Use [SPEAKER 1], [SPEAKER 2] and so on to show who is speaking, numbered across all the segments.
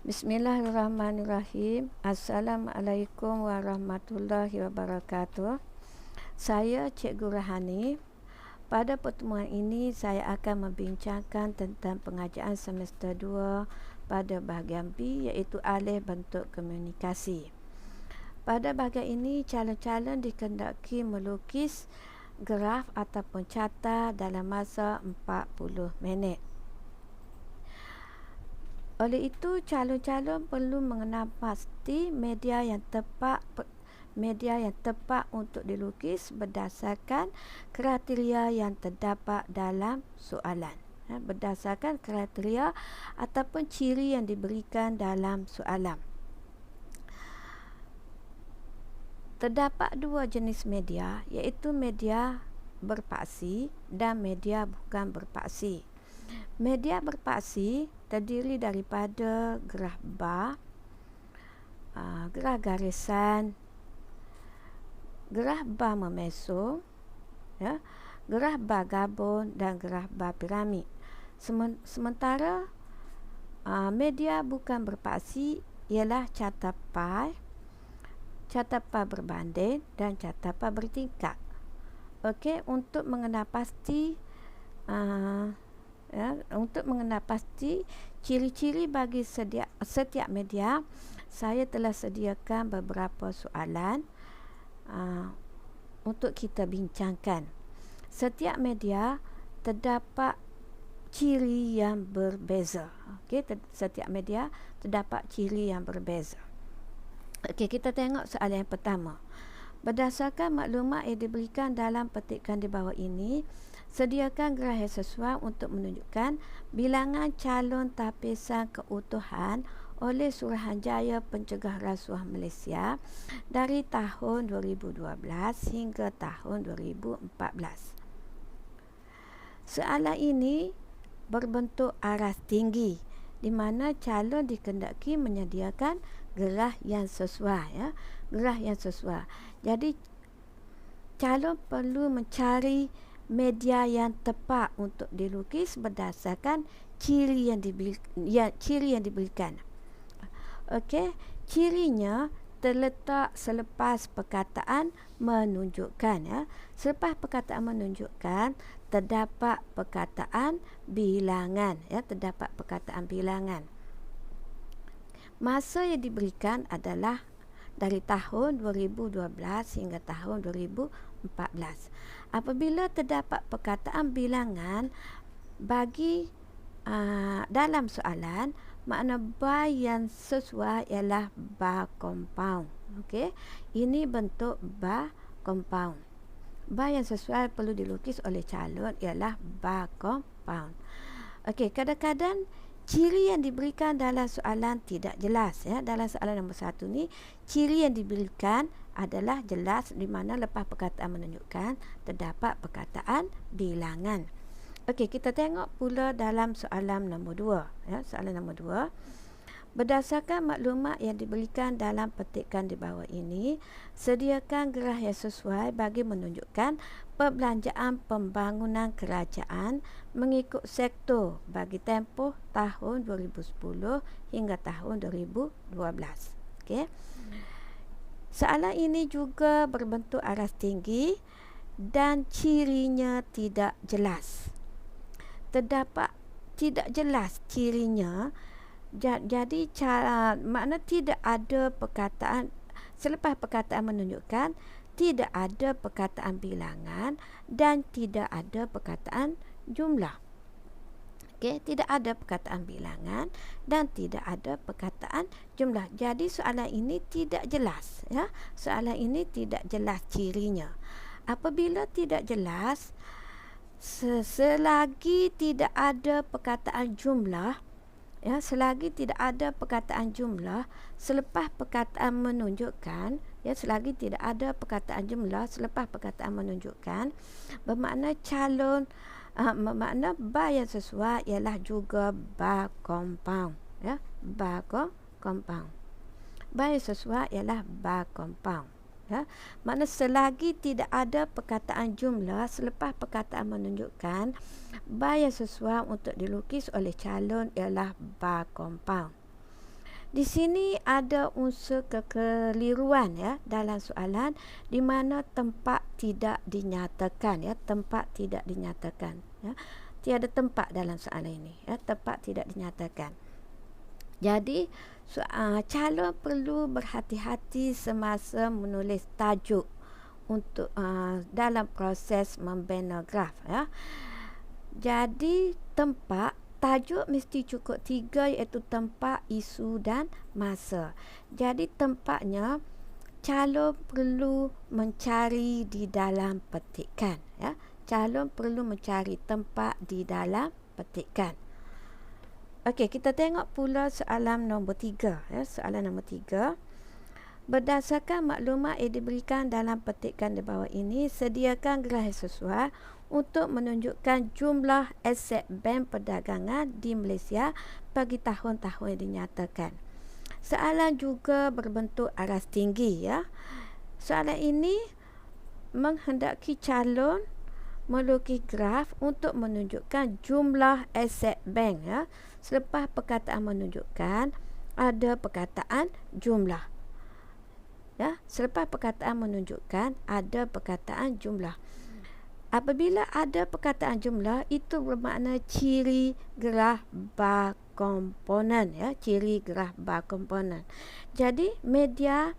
[SPEAKER 1] Bismillahirrahmanirrahim. Assalamualaikum warahmatullahi wabarakatuh. Saya Cikgu Rahani. Pada pertemuan ini saya akan membincangkan tentang pengajaran semester 2 pada bahagian B, iaitu alih bentuk komunikasi. Pada bahagian ini calon-calon dikehendaki melukis graf ataupun carta dalam masa 40 minit. Oleh itu, calon-calon perlu mengenal pasti media yang tepat untuk dilukis berdasarkan kriteria yang terdapat dalam soalan. Berdasarkan kriteria ataupun ciri yang diberikan dalam soalan. Terdapat dua jenis media, iaitu media berpaksi dan media bukan berpaksi. Media berpaksi terdiri daripada graf bar, graf garisan, graf bar memesong, graf bar gabung dan graf bar piramid. Sementara media bukan berpaksi ialah carta pai berbanding dan carta pai bertingkat. Okey, untuk mengenal pasti ciri-ciri bagi setiap media, saya telah sediakan beberapa soalan untuk kita bincangkan. Setiap media terdapat ciri yang berbeza. Okey, setiap media terdapat ciri yang berbeza. Okey, kita tengok soalan yang pertama. Berdasarkan maklumat yang diberikan dalam petikan di bawah ini, sediakan graf yang sesuai untuk menunjukkan bilangan calon tapisan keutuhan oleh Suruhanjaya Pencegah Rasuah Malaysia dari tahun 2012 hingga tahun 2014. Soalan ini berbentuk aras tinggi, di mana calon dikehendaki menyediakan graf yang sesuai, graf yang sesuai. Jadi calon perlu mencari media yang tepat untuk dilukis berdasarkan ciri yang diberikan. Okey, cirinya terletak selepas perkataan menunjukkan, Selepas perkataan menunjukkan terdapat perkataan bilangan, terdapat perkataan bilangan. Masa yang diberikan adalah dari tahun 2012 hingga tahun 2014. Apabila terdapat perkataan bilangan bagi dalam soalan, makna bar yang sesuai ialah bar compound. Okey, ini bentuk bar compound. Bar yang sesuai perlu dilukis oleh calon ialah bar compound. Okey, kadang-kadang ciri yang diberikan dalam soalan tidak jelas, Dalam soalan nombor 1 ni, ciri yang diberikan adalah jelas, di mana lepas perkataan menunjukkan terdapat perkataan bilangan. Okey, kita tengok pula dalam soalan nombor 2, Soalan nombor 2. Berdasarkan maklumat yang diberikan dalam petikan di bawah ini, sediakan graf yang sesuai bagi menunjukkan perbelanjaan pembangunan kerajaan mengikut sektor bagi tempoh tahun 2010 hingga tahun 2012. Okey. Soalan ini juga berbentuk aras tinggi dan cirinya tidak jelas. Terdapat tidak jelas cirinya. Jadi makna tidak ada perkataan selepas perkataan menunjukkan, tidak ada perkataan bilangan dan tidak ada perkataan jumlah. Okey, tidak ada perkataan bilangan dan tidak ada perkataan jumlah. Jadi soalan ini tidak jelas, Soalan ini tidak jelas cirinya. Apabila tidak jelas, selagi tidak ada perkataan jumlah, selagi tidak ada perkataan jumlah selepas perkataan menunjukkan, selagi tidak ada perkataan jumlah selepas perkataan menunjukkan, bermakna bermakna bar yang sesuai ialah juga bar compound, bar compound. Bar yang sesuai ialah bar compound. Makna selagi tidak ada perkataan jumlah selepas perkataan menunjukkan, bar yang sesuai untuk dilukis oleh calon ialah bar compound. Di sini ada unsur kekeliruan ya dalam soalan, di mana tempat tidak dinyatakan ya, tempat tidak dinyatakan ya. Tiada tempat dalam soalan ini ya, tempat tidak dinyatakan. Jadi calon perlu berhati-hati semasa menulis tajuk untuk dalam proses membina graf ya. Jadi tajuk mesti cukup 3, iaitu tempat, isu dan masa. Jadi tempatnya calon perlu mencari di dalam petikan ya. Calon perlu mencari tempat di dalam petikan. Okey, kita tengok pula soalan nombor 3 ya. Soalan nombor 3. Berdasarkan maklumat yang diberikan dalam petikan di bawah ini, sediakan graf sesuai untuk menunjukkan jumlah aset bank perdagangan di Malaysia bagi tahun-tahun yang dinyatakan. Soalan juga berbentuk aras tinggi ya. Soalan ini menghendaki calon melukis graf untuk menunjukkan jumlah aset bank ya. Selepas perkataan menunjukkan, ada perkataan jumlah. Ya, selepas perkataan menunjukkan, ada perkataan jumlah. Apabila ada perkataan jumlah, itu bermakna ciri graf bar komponen ya, ciri graf bar komponen. Jadi media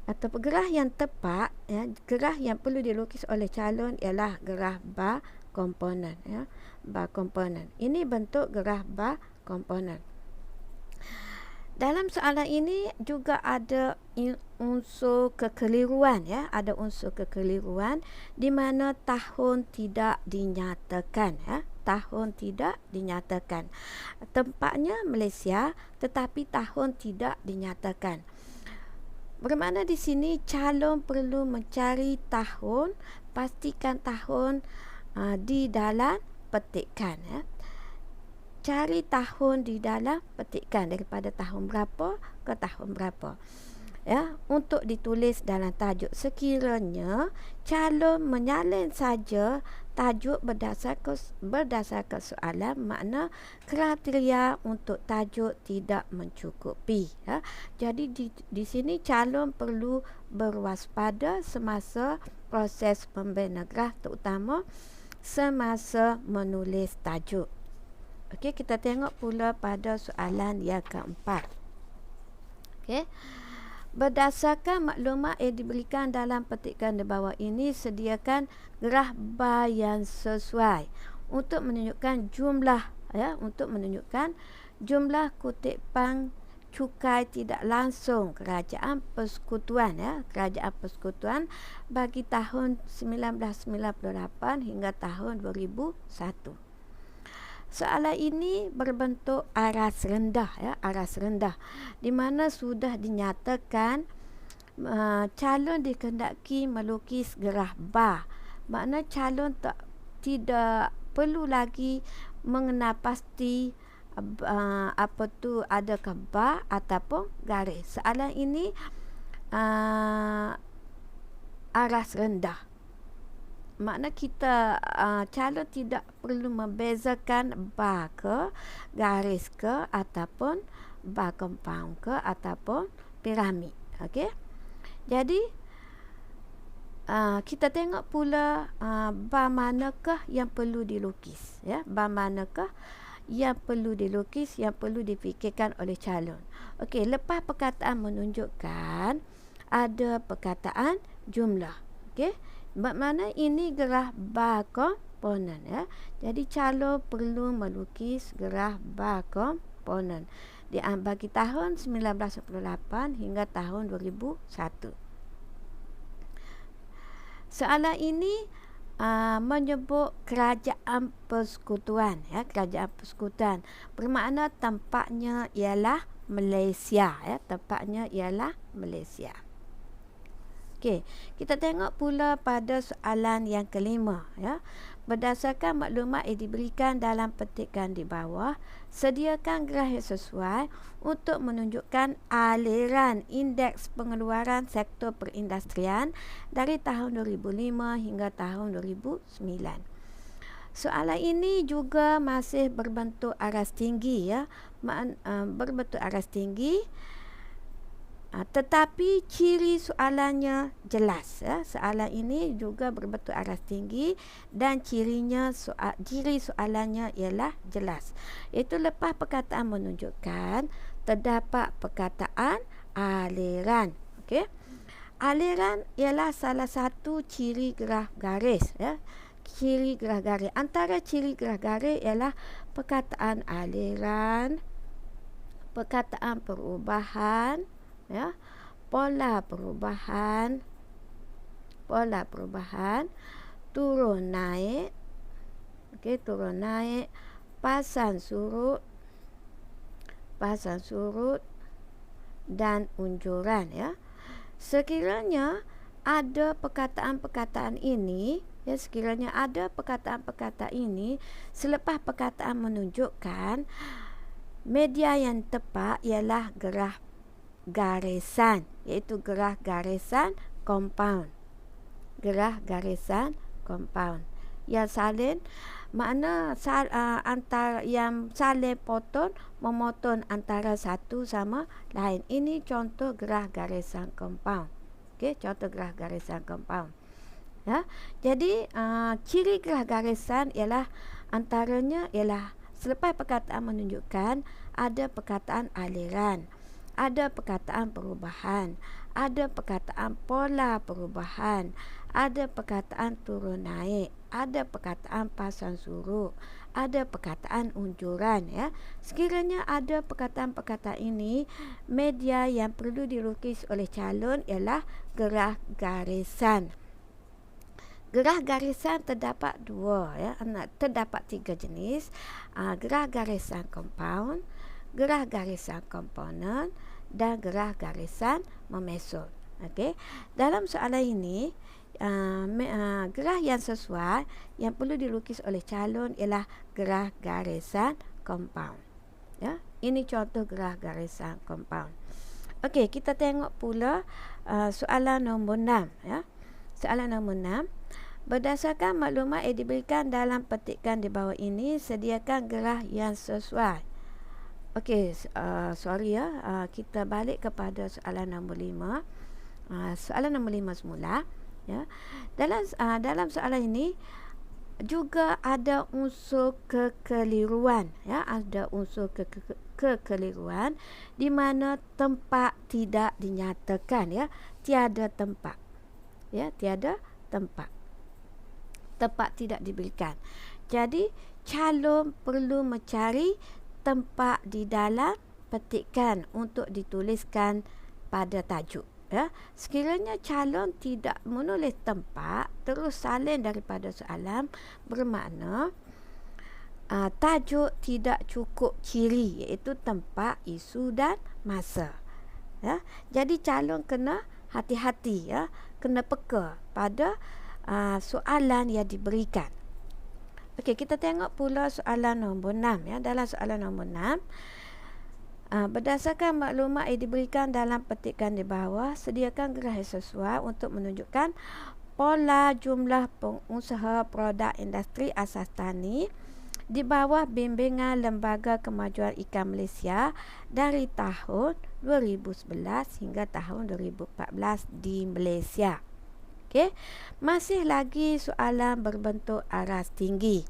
[SPEAKER 1] atau graf yang tepat ya, graf yang perlu dilukis oleh calon ialah graf bar komponen ya, bar komponen. Ini bentuk graf bar komponen. Dalam soalan ini juga ada unsur kekeliruan ya, ada unsur kekeliruan di mana tahun tidak dinyatakan ya, tahun tidak dinyatakan. Tempatnya Malaysia tetapi tahun tidak dinyatakan. Bermakna di sini calon perlu mencari tahun, pastikan tahun di dalam petikan ya. Cari tahun di dalam petikan daripada tahun berapa ke tahun berapa ya, untuk ditulis dalam tajuk. Sekiranya calon menyalin saja tajuk berdasarkan soalan, makna kriteria untuk tajuk tidak mencukupi ya. Jadi di sini calon perlu berwaspada semasa proses membina graf, terutama semasa menulis tajuk. Okey, kita tengok pula pada soalan yang keempat. Okey. Berdasarkan maklumat yang diberikan dalam petikan di bawah ini, sediakan graf bar yang sesuai untuk menunjukkan jumlah ya, untuk menunjukkan jumlah kutipan cukai tidak langsung Kerajaan Persekutuan ya, Kerajaan Persekutuan bagi tahun 1998 hingga tahun 2001. Soalan ini berbentuk aras rendah ya, aras rendah, di mana sudah dinyatakan calon dikehendaki melukis graf bar. Makna calon tidak perlu lagi mengenal pasti apa tu, adakah bar ataupun garis. Soalan ini aras rendah. Makna kita calon tidak perlu membezakan bar ke, garis ke, ataupun bar compound ke, ataupun piramid. Okey. Jadi kita tengok pula bar manakah yang perlu dilukis ya, bar manakah yang perlu dilukis, yang perlu difikirkan oleh calon. Okey, lepas perkataan menunjukkan, ada perkataan jumlah. Okey, bermakna ini graf bar komponen ya. Jadi calon perlu melukis graf bar komponen bagi tahun 1998 hingga tahun 2001. Soalan ini menyebut Kerajaan Persekutuan ya, Kerajaan Persekutuan. Bermakna tempatnya ialah Malaysia ya, tempatnya ialah Malaysia. Okey, kita tengok pula pada soalan yang kelima ya. Berdasarkan maklumat yang diberikan dalam petikan di bawah, sediakan graf yang sesuai untuk menunjukkan aliran indeks pengeluaran sektor perindustrian dari tahun 2005 hingga tahun 2009. Soalan ini juga masih berbentuk aras tinggi ya, berbentuk aras tinggi Tetapi ciri soalannya jelas, ya. Soalan ini juga berbentuk aras tinggi dan ciri soalannya ialah jelas. Itu lepas perkataan menunjukkan, terdapat perkataan aliran. Okey. Aliran ialah salah satu ciri gerah garis, ya. Ciri gerah garis. Antara ciri gerah garis ialah perkataan aliran, perkataan perubahan, ya, pola perubahan, turun naik, okey, turun naik, pasang surut dan unjuran, ya. Sekiranya ada perkataan-perkataan ini, ya, selepas perkataan menunjukkan, media yang tepat ialah gerah garisan, iaitu gerah garisan compound. Yang salin makna antara yang salin memotong antara satu sama lain. Ini contoh gerah garisan compound. Okey, contoh gerah garisan compound. Ya. Jadi ciri gerah garisan ialah antaranya ialah selepas perkataan menunjukkan ada perkataan aliran, ada perkataan perubahan, ada perkataan pola perubahan, ada perkataan turun naik, ada perkataan pasang surut, ada perkataan unjuran, ya. Sekiranya ada perkataan-perkataan ini, media yang perlu dilukis oleh calon ialah gerah garisan. Gerah garisan terdapat dua, ya. Terdapat tiga jenis. Gerah garisan compound, gerah garisan komponen dan gerah garisan memesun. Okey. Dalam soalan ini, gerah yang sesuai yang perlu dilukis oleh calon ialah gerah garisan compound. Ya, ini contoh gerah garisan compound. Okey, kita tengok pula soalan nombor 6, ya. Soalan nombor 6. Berdasarkan maklumat yang diberikan dalam petikan di bawah ini, sediakan gerah yang sesuai. Okey, sorry, ya. Kita balik kepada soalan nombor 5. Soalan nombor 5 semula, ya. Dalam soalan ini juga ada unsur kekeliruan, ya. Ada unsur kekeliruan di mana tempat tidak dinyatakan, ya. Tiada tempat. Ya, tiada tempat. Tempat tidak diberikan. Jadi calon perlu mencari tempat di dalam petikan untuk dituliskan pada tajuk, ya. Sekiranya calon tidak menulis tempat terus salin daripada soalan, bermakna tajuk tidak cukup ciri, iaitu tempat, isu dan masa, ya. Jadi calon kena hati-hati, ya, kena peka pada soalan yang diberikan. Okey, kita tengok pula soalan nombor 6, ya. Dalam soalan nombor 6, berdasarkan maklumat yang diberikan dalam petikan di bawah, sediakan gerah yang sesuai untuk menunjukkan pola jumlah pengusaha produk industri asas tani di bawah bimbingan Lembaga Kemajuan Ikan Malaysia dari tahun 2011 hingga tahun 2014 di Malaysia. Okay. Masih lagi soalan berbentuk aras tinggi,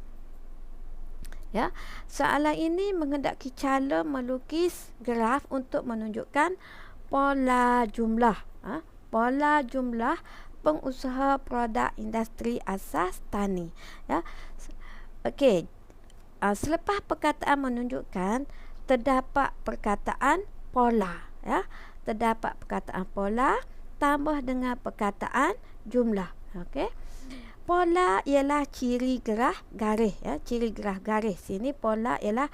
[SPEAKER 1] ya. Soalan ini menghendaki calon melukis graf untuk menunjukkan pola jumlah, pola jumlah pengusaha produk industri asas tani, ya. Okey. Selepas perkataan menunjukkan, terdapat perkataan pola, ya. Terdapat perkataan pola tambah dengan perkataan jumlah. Okey. Pola ialah ciri gerah garis, ya. Ciri gerah garis. Sini pola ialah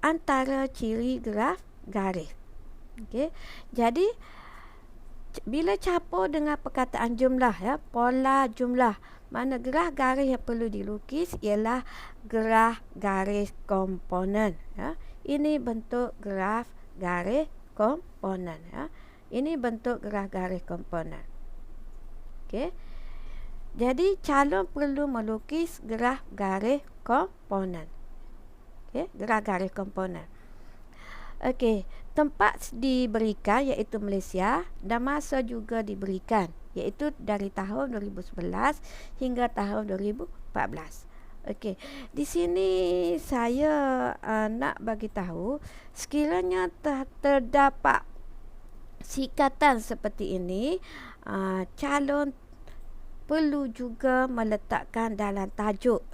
[SPEAKER 1] antara ciri gerah garis. Okey. Jadi bila campur dengan perkataan jumlah, ya, pola jumlah, mana gerah garis yang perlu dilukis ialah gerah garis komponen, ya. Ini bentuk gerah garis komponen, ya. Ini bentuk gerah garis komponen. Okey. Jadi calon perlu melukis gerah garis komponen. Okey, gerah garis komponen. Okey, tempat diberikan iaitu Malaysia dan masa juga diberikan iaitu dari tahun 2011 hingga tahun 2014. Okey, di sini saya nak bagi tahu sekiranya terdapat sikatan seperti ini, calon perlu juga meletakkan dalam tajuk.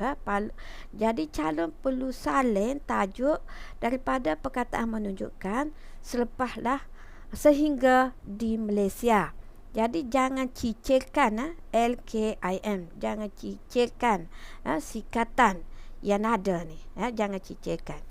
[SPEAKER 1] Jadi calon perlu salin tajuk daripada perkataan menunjukkan selepaslah sehingga di Malaysia. Jadi jangan cicirkan LKIM, jangan cicirkan sikatan yang ada ni, jangan cicirkan.